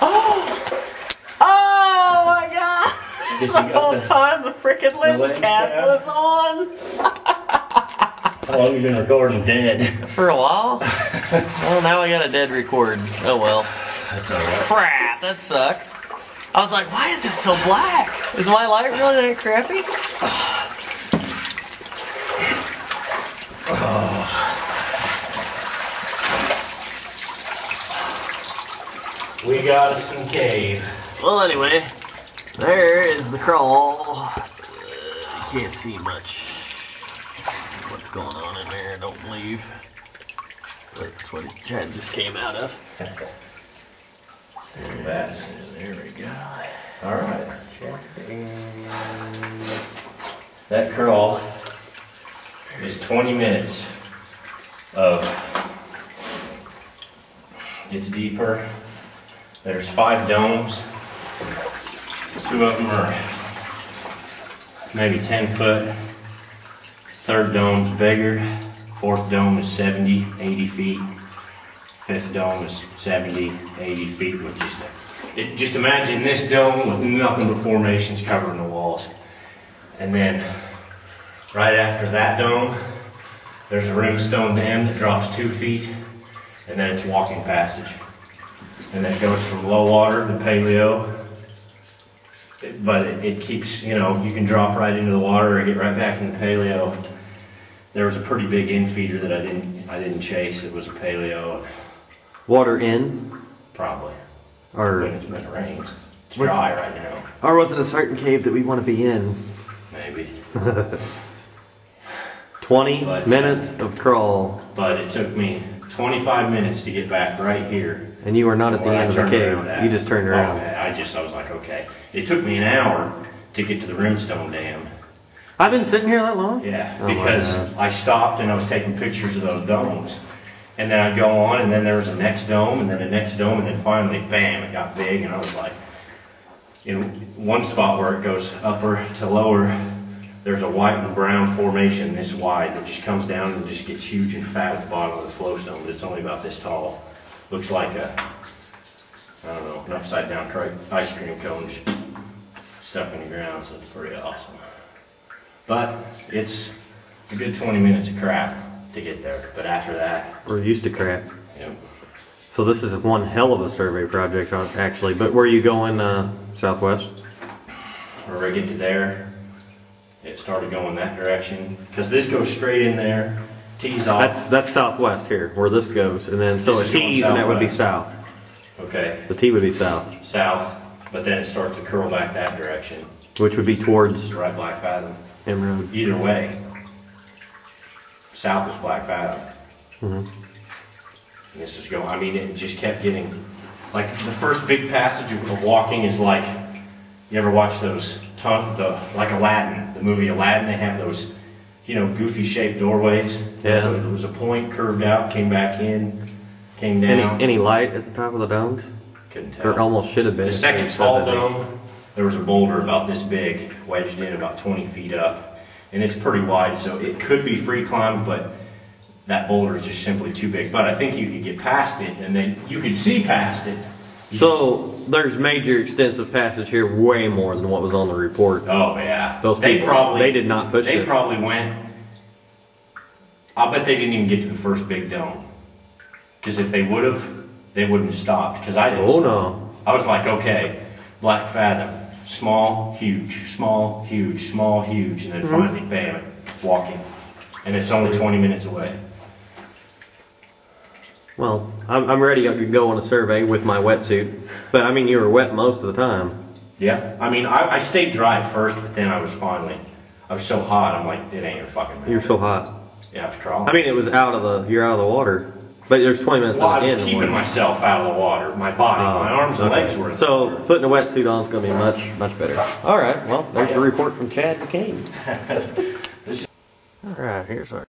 Oh! Oh my god! The whole time the frickin' lens cap was on! How long have you been recording dead? For a while? Well, now we got a dead record. Oh well. That's alright. Crap, that sucks. I was like, why is it so black? Is my light really that crappy? We got us some cave. Well, anyway, there is the crawl. You can't see much what's going on in there, I don't believe. That's what Chad just came out of. There we go. Alright. That crawl is 20 minutes of, it's deeper. There's 5 domes. 2 of them are maybe 10 foot. 3rd dome's bigger. 4th dome is 70, 80 feet. 5th dome is 70, 80 feet with just imagine this dome with nothing but formations covering the walls. And then right after that dome, there's a rimstone dam that drops 2 feet, and then it's walking passage. And that goes from low water to paleo. But it keeps, you know, you can drop right into the water or get right back into paleo. There was a pretty big infeeder that I didn't chase. It was a paleo. Water in? Probably. Or when it's been rains. It's dry right now. Or was it a certain cave that we want to be in? Maybe. 20 minutes of crawl. But it took me 25 minutes to get back right here. And you were not at the end of the cave. You just turned around. I was like, okay. It took me an hour to get to the rimstone dam. I've been sitting here that long? Yeah, because I stopped and I was taking pictures of those domes. And then I'd go on, and then there was a next dome, and then a next dome, and then finally, bam, it got big, and I was like, in one spot where it goes upper to lower, there's a white and brown formation this wide that just comes down and just gets huge and fat at the bottom of the flow stone, but it's only about this tall. Looks like a, I don't know, an upside down ice cream cone just stuck in the ground, so it's pretty awesome. But it's a good 20 minutes of crap to get there, but after that, we're used to crap. Yep. So this is one hell of a survey project, actually. But where are you going southwest? Whenever I get to there, it started going that direction because this goes straight in there, tees off. That's southwest here, where this goes, and then so it tees, and that would be south. Okay. The T would be south. South, but then it starts to curl back that direction. Which would be towards right Black Fathom. Emerald. Either way. South is Black Fathom. Mm-hmm. And this is going, I mean, it just kept getting, like the first big passage of walking is like, you ever watch those, like Aladdin, the movie Aladdin, they have those, you know, goofy shaped doorways. Yeah. So there was a point curved out, came back in, came down. Any light at the top of the domes? Couldn't tell. There almost should have been. The second tall dome, there was a boulder about this big, wedged in about 20 feet up. And it's pretty wide, so it could be free climb, but that boulder is just simply too big. But I think you could get past it, and then you could see past it. So there's major extensive passage here, way more than what was on the report. Oh yeah. Those people, they did not push They this. probably went, I'll bet they didn't even get to the first big dome. Because if they would have, they wouldn't have stopped. Because I didn't stop. No. I was like, okay, Black Fathom. Small, huge, small, huge, small, huge, and then finally, bam, walking. And it's only 20 minutes away. Well, I'm ready to go on a survey with my wetsuit. But I mean, you were wet most of the time. Yeah. I mean, I stayed dry at first, but then I was so hot, I'm like, it ain't your fucking matter. You're so hot. Yeah, I was crawling. I mean, it was you're out of the water. But there's 20 minutes well, on the I end. was keeping myself out of the water. My body, my arms and legs were in the water. So putting a wetsuit on is going to be much better. All right, well, there's the report from Chad McCain. All right, here's our